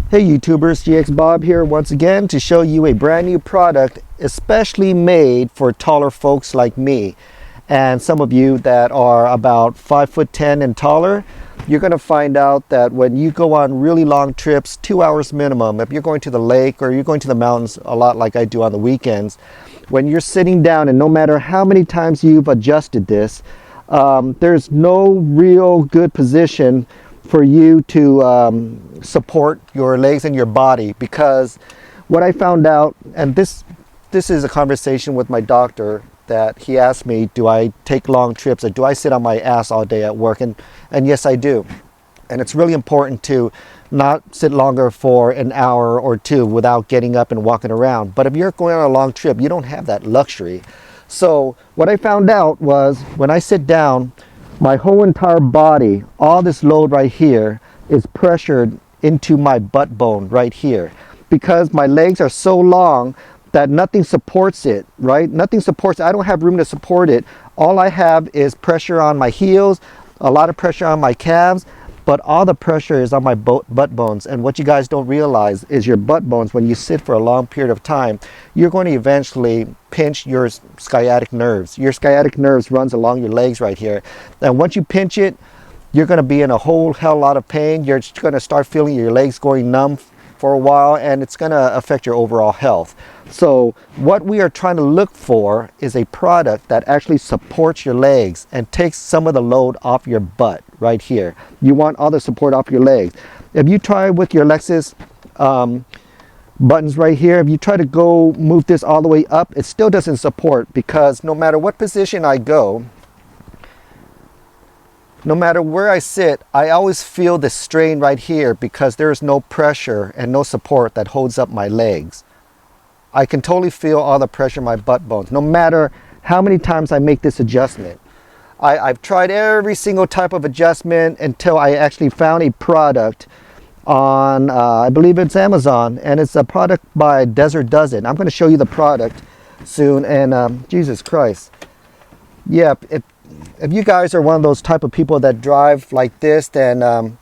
Hey YouTubers, GXBOB here once again to show you a brand new product especially made for taller folks like me and some of you that are about 5'10" and taller. You're going to find out that when you go on really long trips, 2 hours minimum, if you're going to the lake or you're going to the mountains a lot like I do on the weekends, when you're sitting down and no matter how many times you've adjusted this, there's no real good position for you to support your legs and your body, because what I found out, and this is a conversation with my doctor, that he asked me, do I take long trips or do I sit on my ass all day at work? And yes, I do. And it's really important to not sit longer for an hour or two without getting up and walking around. But if you're going on a long trip, you don't have that luxury. So what I found out was when I sit down, my whole entire body, all this load right here is pressured into my butt bone right here, because my legs are so long that nothing supports it, right? Nothing supports it. I don't have room to support it. All I have is pressure on my heels, a lot of pressure on my calves, but all the pressure is on my butt bones. And what you guys don't realize is your butt bones, when you sit for a long period of time, you're going to eventually pinch your sciatic nerves. Your sciatic nerves runs along your legs right here. And once you pinch it, you're going to be in a whole hell lot of pain. You're going to start feeling your legs going numb for a while, and it's going to affect your overall health. So what we are trying to look for is a product that actually supports your legs and takes some of the load off your butt right here. You want all the support off your legs. If you try with your Lexus buttons right here, if you try to go move this all the way up, it still doesn't support, because no matter what position I go, no matter where I sit, I always feel the strain right here because there's no pressure and no support that holds up my legs. I can totally feel all the pressure in my butt bones, no matter how many times I make this adjustment. I've tried every single type of adjustment until I actually found a product on, I believe it's Amazon, and it's a product by Desert Does It. I'm going to show you the product soon, and Jesus Christ. Yeah, if you guys are one of those type of people that drive like this, then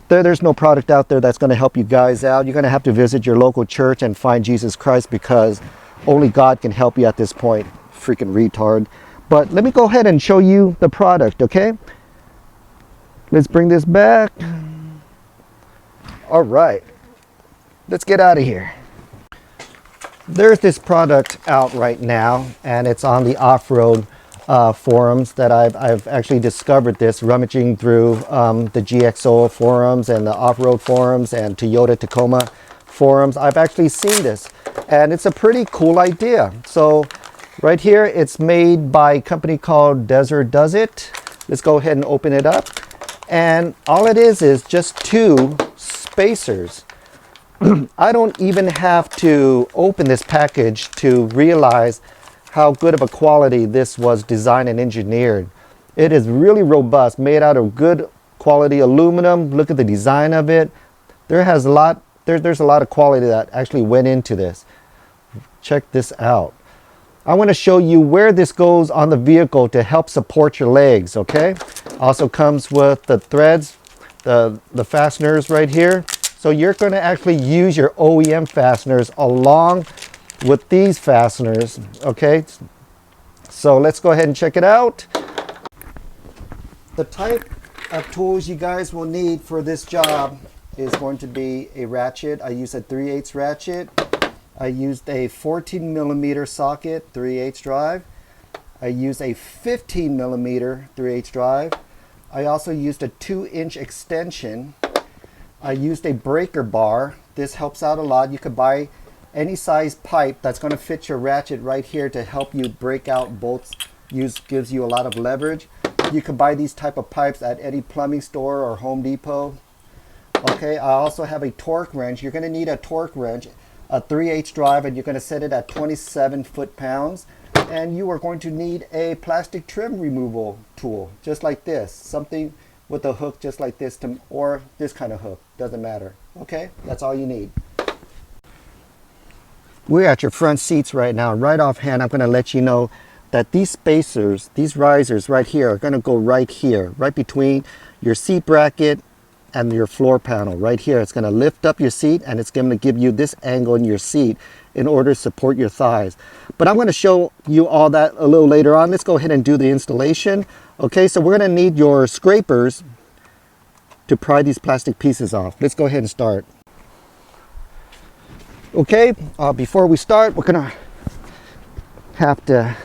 there's no product out there that's going to help you guys out. You're going to have to visit your local church and find Jesus Christ, because only God can help you at this point. Freaking retard. But let me go ahead and show you the product, okay? Let's bring this back. All right. Let's get out of here. There's this product out right now, and it's on the off-road forums that I've actually discovered this, rummaging through the GXO forums and the off-road forums and Toyota Tacoma forums. I've actually seen this, and it's a pretty cool idea. So right here, it's made by a company called Desert Does It. Let's go ahead and open it up, and all it is just two spacers. I don't even have to open this package to realize how good of a quality this was designed and engineered. It is really robust, made out of good quality aluminum. Look at the design of it. There's a lot of quality that actually went into this. Check this out. I want to show you where this goes on the vehicle to help support your legs, okay? Also comes with the threads, the fasteners right here. So you're going to actually use your OEM fasteners along with these fasteners, okay? So let's go ahead and check it out. The type of tools you guys will need for this job is going to be a ratchet. I use a 3/8 ratchet. I used a 14mm socket 3/8 drive. I used a 15mm 3/8 drive. I also used a 2-inch extension. I used a breaker bar. This helps out a lot. You could buy any size pipe that's going to fit your ratchet right here to help you break out bolts. Gives you a lot of leverage. You can buy these type of pipes at any plumbing store or Home Depot. Okay, I also have a torque wrench. You're going to need a torque wrench, a 3/8 drive, and you're going to set it at 27 foot-pounds. And you are going to need a plastic trim removal tool, just like this. Something with a hook just like this, or this kind of hook, doesn't matter. Okay, that's all you need. We're at your front seats right now. Right offhand, I'm going to let you know that these spacers, these risers right here, are going to go right here, right between your seat bracket and your floor panel right here. It's going to lift up your seat, and it's going to give you this angle in your seat in order to support your thighs. But I'm going to show you all that a little later on. Let's go ahead and do the installation. Okay, so we're going to need your scrapers to pry these plastic pieces off. Let's go ahead and start. Okay, before we start, we're going to have to,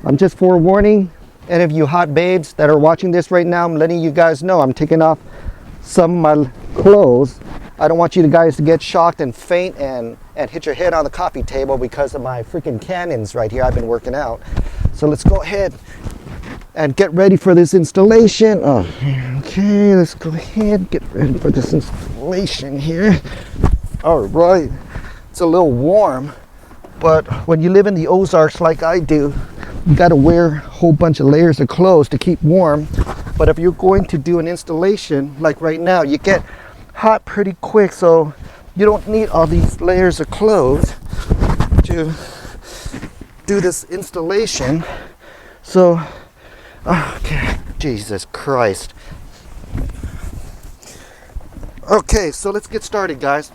I'm just forewarning any of you hot babes that are watching this right now, I'm letting you guys know I'm taking off some of my clothes. I don't want you guys to get shocked and faint and hit your head on the coffee table because of my freaking cannons right here. I've been working out. So let's go ahead and get ready for this installation. Oh, okay, let's go ahead and get ready for this installation here. All right, it's a little warm, but when you live in the Ozarks like I do, you got to wear a whole bunch of layers of clothes to keep warm. But if you're going to do an installation like right now, you get hot pretty quick, so you don't need all these layers of clothes to do this installation. So, okay, Jesus Christ. Okay, so let's get started, guys.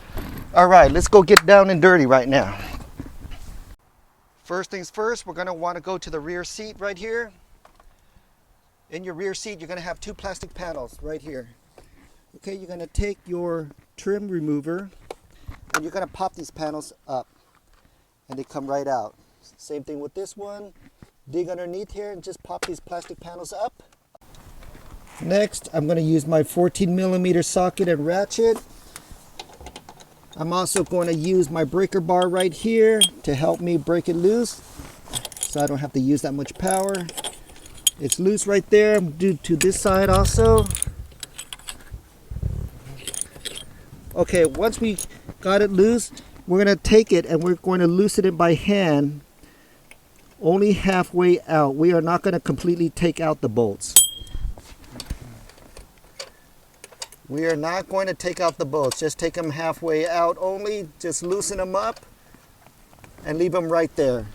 All right, let's go get down and dirty right now. First things first, we're going to want to go to the rear seat right here. In your rear seat, you're going to have two plastic panels right here. Okay, you're going to take your trim remover and you're going to pop these panels up and they come right out. Same thing with this one. Dig underneath here and just pop these plastic panels up. Next, I'm going to use my 14mm socket and ratchet. I'm also going to use my breaker bar right here to help me break it loose so I don't have to use that much power. It's loose right there. I'm going to do to this side also. Okay, once we got it loose, we're going to take it and we're going to loosen it by hand only halfway out. We are not going to completely take out the bolts. We are not going to take out the bolts, just take them halfway out only, just loosen them up and leave them right there.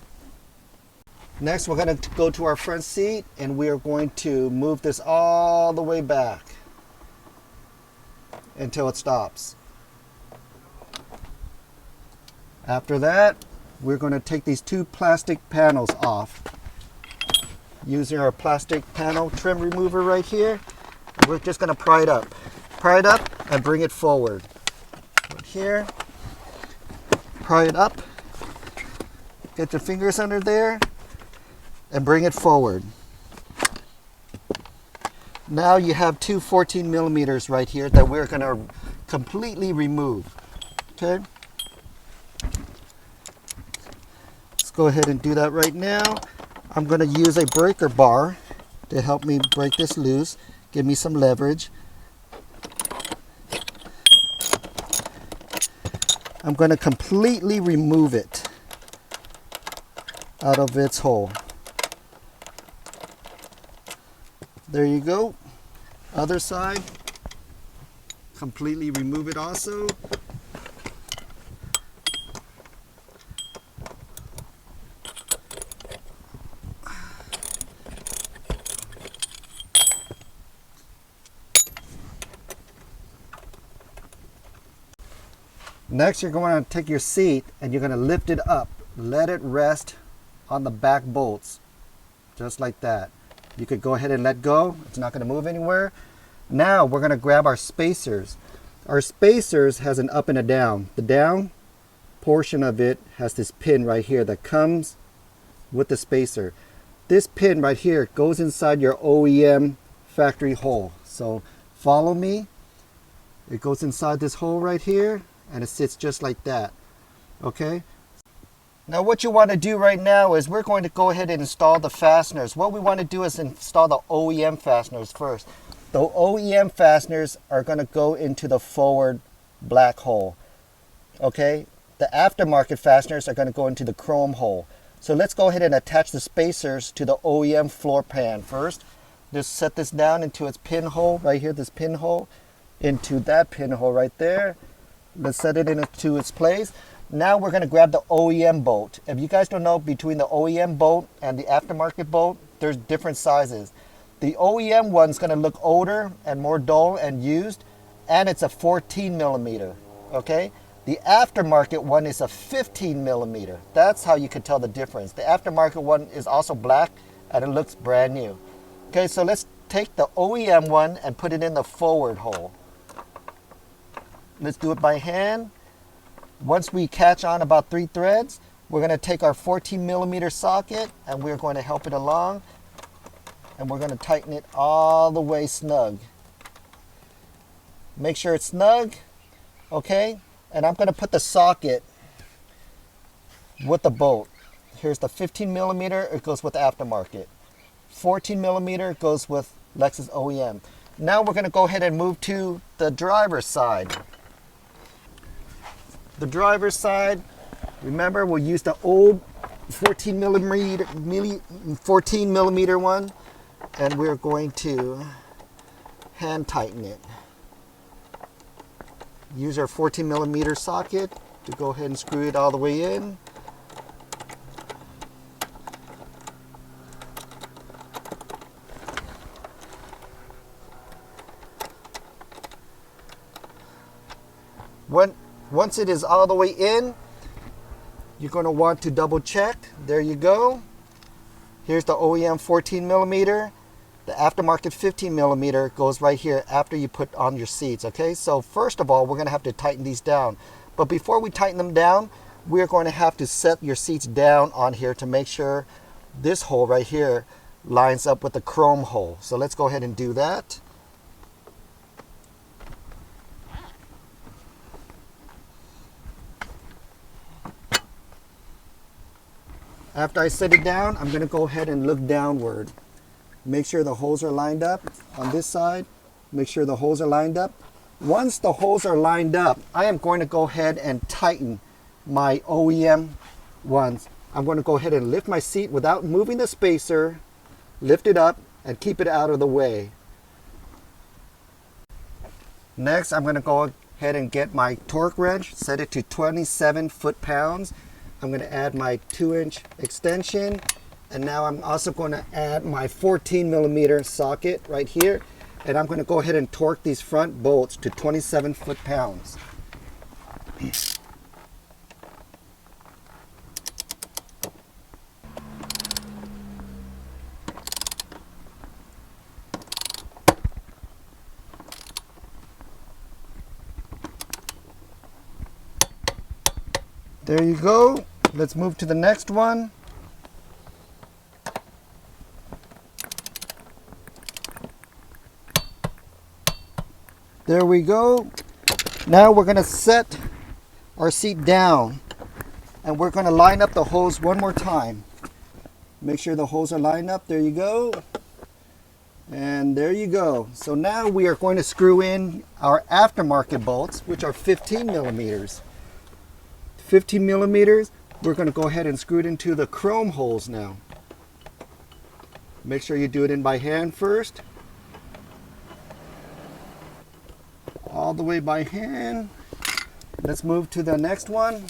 Next, we're going to go to our front seat and we are going to move this all the way back until it stops. After that, we're going to take these two plastic panels off using our plastic panel trim remover right here. We're just going to pry it up. Pry it up and bring it forward. Right here, pry it up, get your fingers under there and bring it forward. Now you have two 14mm right here that we're going to completely remove. Okay, let's go ahead and do that right now. I'm going to use a breaker bar to help me break this loose, give me some leverage. I'm going to completely remove it out of its hole. There you go. Other side. Completely remove it also. Next, you're going to take your seat and you're going to lift it up. Let it rest on the back bolts, just like that. You could go ahead and let go. It's not going to move anywhere. Now, we're going to grab our spacers. Our spacers has an up and a down. The down portion of it has this pin right here that comes with the spacer. This pin right here goes inside your OEM factory hole. So, follow me. It goes inside this hole right here. And it sits just like that. Okay, now what you want to do right now is we're going to go ahead and install the fasteners. What we want to do is install the OEM fasteners first. The OEM fasteners are going to go into the forward black hole. Okay, the aftermarket fasteners are going to go into the chrome hole. So let's go ahead and attach the spacers to the OEM floor pan first. Just set this down into its pinhole right here, this pinhole, into that pinhole right there. Let's set it into its place. Now we're going to grab the OEM bolt. If you guys don't know, between the OEM bolt and the aftermarket bolt, there's different sizes. The OEM one's going to look older and more dull and used, and it's a 14 millimeter, okay? The aftermarket one is a 15 millimeter. That's how you can tell the difference. The aftermarket one is also black and it looks brand new. Okay, so let's take the OEM one and put it in the forward hole. Let's do it by hand. Once we catch on about 3 threads, we're going to take our 14 millimeter socket and we're going to help it along, and we're going to tighten it all the way snug. Make sure it's snug, okay? And I'm going to put the socket with the bolt. Here's the 15 millimeter, it goes with aftermarket. 14 millimeter goes with Lexus OEM. Now we're going to go ahead and move to the driver's side. The driver's side, remember, we'll use the old 14 millimeter one, and we're going to hand tighten it. Use our 14 millimeter socket to go ahead and screw it all the way in. Once it is all the way in, you're going to want to double check. There you go. Here's the OEM 14 millimeter. The aftermarket 15 millimeter goes right here after you put on your seats, okay? So first of all, we're going to have to tighten these down. But before we tighten them down, we're going to have to set your seats down on here to make sure this hole right here lines up with the chrome hole. So let's go ahead and do that. After I set it down, I'm going to go ahead and look downward. Make sure the holes are lined up on this side. Make sure the holes are lined up. Once the holes are lined up, I am going to go ahead and tighten my OEM ones. I'm going to go ahead and lift my seat without moving the spacer, lift it up, and keep it out of the way. Next, I'm going to go ahead and get my torque wrench, set it to 27 foot-pounds. I'm going to add my 2-inch extension, and now I'm also going to add my 14 millimeter socket right here, and I'm going to go ahead and torque these front bolts to 27 foot-pounds. There you go. Let's move to the next one. There we go. Now we're going to set our seat down, and we're going to line up the holes one more time. Make sure the holes are lined up. There you go. And there you go. So now we are going to screw in our aftermarket bolts, which are 15 millimeters. 15 millimeters, we're going to go ahead and screw it into the chrome holes now. Make sure you do it in by hand first. All the way by hand. Let's move to the next one.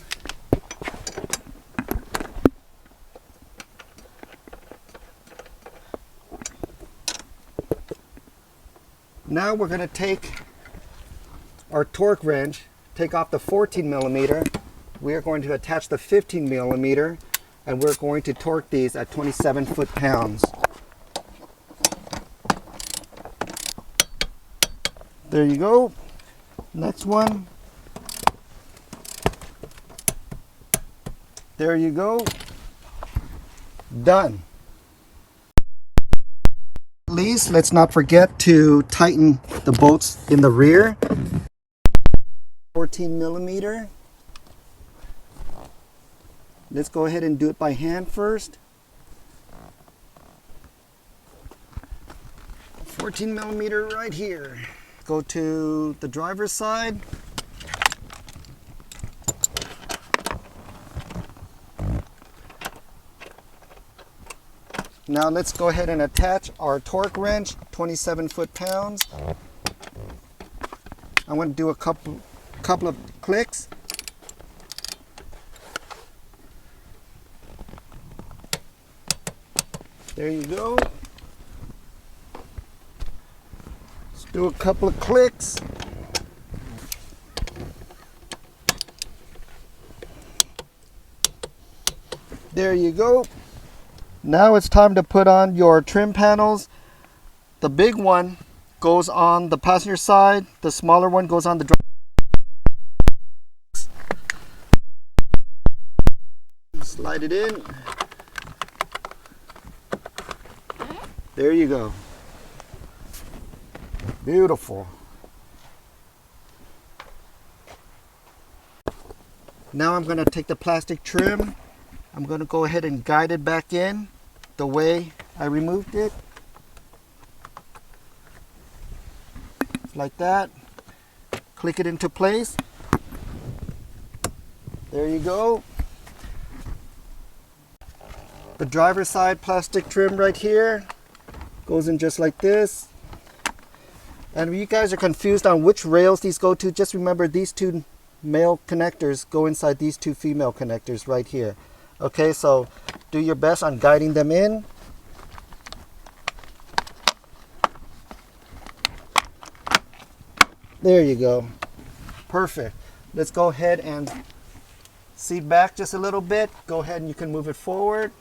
Now we're going to take our torque wrench, take off the 14 millimeter. We are going to attach the 15 millimeter, and we're going to torque these at 27 foot-pounds. There you go. Next one. There you go. Done. At least, let's not forget to tighten the bolts in the rear. 14 millimeter. Let's go ahead and do it by hand first. 14 millimeter right here. Go to the driver's side. Now let's go ahead and attach our torque wrench, 27 foot-pounds. I'm going to do a couple of clicks. There you go. Do a couple of clicks. There you go. Now it's time to put on your trim panels. The big one goes on the passenger side. The smaller one goes on the driver. Slide it in. There you go. Beautiful. Now I'm going to take the plastic trim. I'm going to go ahead and guide it back in the way I removed it. Like that. Click it into place. There you go. The driver's side plastic trim right here goes in just like this. And if you guys are confused on which rails these go to, just remember these two male connectors go inside these two female connectors right here. Okay, so do your best on guiding them in. There you go. Perfect. Let's go ahead and seat back just a little bit. Go ahead and you can move it forward.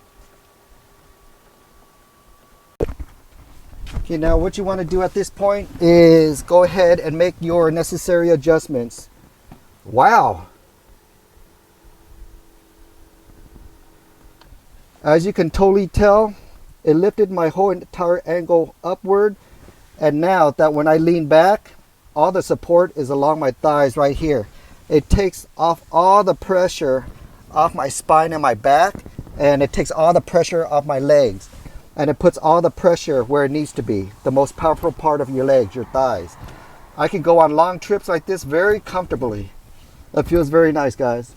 Okay, now what you want to do at this point is go ahead and make your necessary adjustments. Wow. As you can totally tell, it lifted my whole entire angle upward. And now that when I lean back, all the support is along my thighs right here. It takes off all the pressure off my spine and my back, and it takes all the pressure off my legs. And it puts all the pressure where it needs to be, the most powerful part of your legs, your thighs. I can go on long trips like this very comfortably. That feels very nice, guys.